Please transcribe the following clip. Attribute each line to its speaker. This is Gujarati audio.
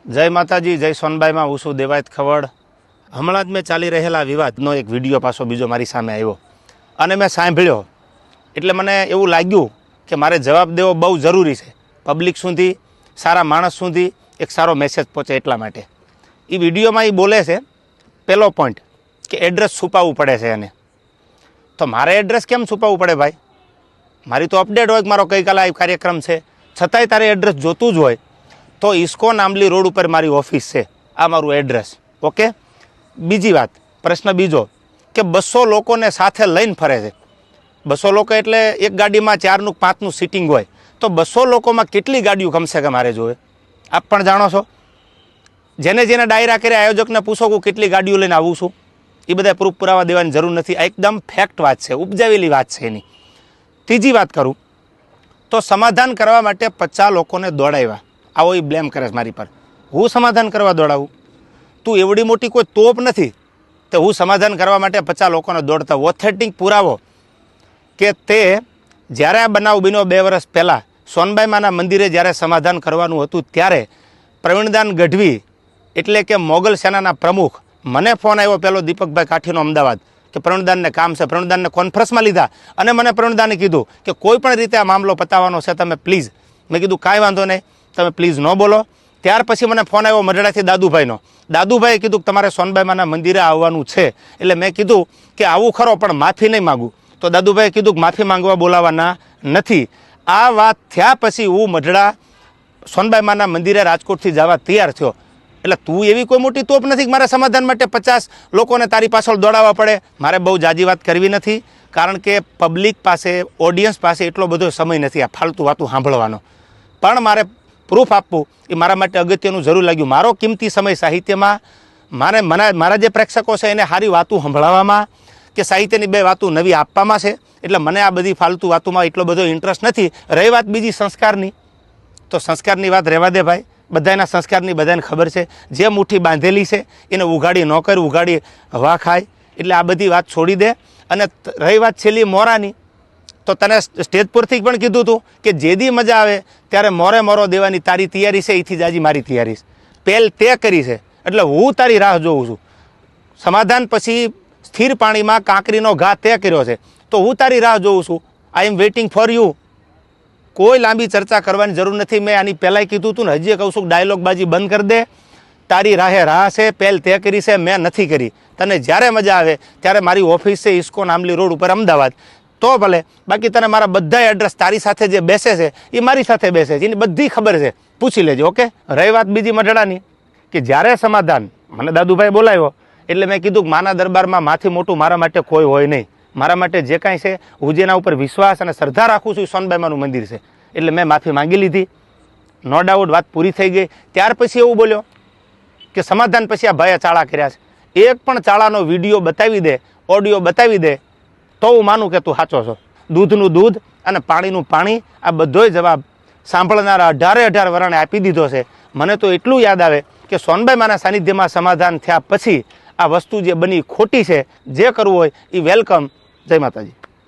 Speaker 1: જય માતાજી, જય સોનબાઈમાં હું છું દેવાયત ખવડ। હમણાં જ મેં ચાલી રહેલા વિવાદનો એક વિડીયો પાછો બીજો મારી સામે આવ્યો અને મેં સાંભળ્યો એટલે મને એવું લાગ્યું કે મારે જવાબ દેવો બહુ જરૂરી છે। પબ્લિક સુધી, સારા માણસ સુધી એક સારો મેસેજ પહોંચે એટલા માટે। એ વિડીયોમાં એ બોલે છે પહેલો પોઈન્ટ કે એડ્રેસ છુપાવવું પડે છે એને। તો મારે એડ્રેસ કેમ છુપાવવું પડે ભાઈ? મારી તો અપડેટ હોય કે મારો ગઈકાલે આ કાર્યક્રમ છે, છતાંય તારે એડ્રેસ જોતું જ હોય તો ઇસ્કોન આંબલી રોડ ઉપર મારી ઓફિસ છે, આ મારું એડ્રેસ। ઓકે, બીજી વાત, પ્રશ્ન બીજો કે 200 લોકોને સાથે લઈને ફરે છે। 200 લોકો એટલે એક ગાડીમાં 4નું 5નું સીટિંગ હોય તો 200 લોકોમાં કેટલી ગાડીઓ કમસે કમ મારે જોવે? આપ પણ જાણો છો। જેને જેને ડાયરા કર્યા આયોજકને પૂછો કે કેટલી ગાડીઓ લઈને આવું છું, એ બધા પ્રૂફ પુરાવા દેવાની જરૂર નથી। આ એકદમ ફેક્ટ વાત છે, ઉપજાવેલી વાત છે એની। ત્રીજી વાત કરું તો સમાધાન કરવા માટે 50 લોકોને દોડાવ્યા, આવો એ બ્લેમ કરે છે મારી પર। હું સમાધાન કરવા દોડાવું? તું એવડી મોટી કોઈ તોપ નથી તો હું સમાધાન કરવા માટે 50 લોકોને દોડતા? ઓથેન્ટિક પુરાવો કે તે જ્યારે આ બનાવ બન્યો 2 વર્ષ પહેલાં સોનબાઈ માના મંદિરે જ્યારે સમાધાન કરવાનું હતું ત્યારે પ્રવીણદાન ગઢવી એટલે કે મોગલ સેનાના પ્રમુખ, મને ફોન આવ્યો પેલો દીપકભાઈ કાઠીનો અમદાવાદ કે પ્રવીણદાનને કામ છે। પ્રવીણદાનને કોન્ફરન્સમાં લીધા અને મને પ્રવીણદાને કીધું કે કોઈ પણ રીતે આ મામલો પતાવવાનો છે, તમે પ્લીઝ। મેં કીધું કાંઈ વાંધો નહીં, તમે પ્લીઝ ન બોલો। ત્યાર પછી મને ફોન આવ્યો મઢડાથી દાદુભાઈનો। દાદુભાઈએ કીધું કે તમારે સોનબાઈ માના મંદિરે આવવાનું છે। એટલે મેં કીધું કે આવું ખરો પણ માફી નહીં માગું। તો દાદુભાઈએ કીધું કે માફી માંગવા બોલાવાના નથી। આ વાત થયા પછી હું મઢડા સોનબાઈ માના મંદિરે રાજકોટથી જવા તૈયાર થયો। એટલે તું એવી કોઈ મોટી તોપ નથી કે મારા સમાધાન માટે 50 લોકોને તારી પાછળ દોડાવવા પડે। મારે બહુ જાજી વાત કરવી નથી, કારણ કે પબ્લિક પાસે, ઓડિયન્સ પાસે એટલો બધો સમય નથી આ ફાલતુ વાતું સાંભળવાનો। પણ મારે પ્રૂફ આપવું એ મારા માટે અગત્યનું જરૂર લાગ્યું। મારો કિંમતી સમય સાહિત્યમાં મારા જે પ્રેક્ષકો છે એને સારી વાતું સંભળાવવામાં કે સાહિત્યની 2 વાતો નવી આપવામાં છે। એટલે મને આ બધી ફાલતુ વાતોમાં એટલો બધો ઇન્ટરેસ્ટ નથી। રહી વાત બીજી સંસ્કારની, તો સંસ્કારની વાત રહેવા દે ભાઈ। બધાના સંસ્કારની બધાને ખબર છે, જે મુઠ્ઠી બાંધેલી છે એને ઉઘાડી ન કર, ઉઘાડી હવા ખાય। એટલે આ બધી વાત છોડી દે। અને રહી વાત છેલ્લી મોરાની, તો તને સ્ટેજ પરથી પણ કીધું હતું કે જેદી મજા આવે ત્યારે મોરે મોરો દેવાની તારી તૈયારી છે, એથી જ આજે મારી તૈયારી છે, પહેલ તે કરી છે। એટલે હું તારી રાહ જોઉં છું। સમાધાન પછી સ્થિર પાણીમાં કાંકરીનો ઘા તે કર્યો છે, તો હું તારી રાહ જોઉં છું। આઈ એમ વેઇટિંગ ફોર યુ। કોઈ લાંબી ચર્ચા કરવાની જરૂર નથી। મેં આની પહેલાંય કીધું હતું ને, હજી કહું છું, ડાયલોગબાજી બંધ કરી દે। તારી રાહે રાહ છે, પહેલ તે કરી છે, મેં નથી કરી। તને જ્યારે મજા આવે ત્યારે મારી ઓફિસ છે ઇસ્કોન આંબલી રોડ ઉપર અમદાવાદ, તો ભલે। બાકી તને મારા બધા એડ્રેસ તારી સાથે જે બેસે છે એ મારી સાથે બેસે છે, એની બધી ખબર છે, પૂછી લેજો। ઓકે, રહી વાત બીજી મઢડાની કે જ્યારે સમાધાન મને દાદુભાઈ બોલાવ્યો એટલે મેં કીધું કે માના દરબારમાં માથી મોટું મારા માટે કોઈ હોય નહીં। મારા માટે જે કાંઈ છે, હું જેના ઉપર વિશ્વાસ અને શ્રદ્ધા રાખું છું એ સોનબાઈમાનું મંદિર છે। એટલે મેં માફી માંગી લીધી, નો ડાઉટ, વાત પૂરી થઈ ગઈ। ત્યાર પછી એવું બોલ્યો કે સમાધાન પછી આ ભાઈએ ચાળા કર્યા છે। એક પણ ચાળાનો વિડીયો બતાવી દે, ઓડિયો બતાવી દે તો હું માનું કે તું સાચો છો। દૂધનું દૂધ અને પાણીનું પાણી, આ બધોય જવાબ સાંભળનારા 18 વરણે આપી દીધો છે। મને તો એટલું યાદ આવે કે સોનબાઈ માના સાનિધ્યમાં સમાધાન થયા પછી આ વસ્તુ જે બની ખોટી છે, જે કરવું હોય એ વેલકમ। જય માતાજી।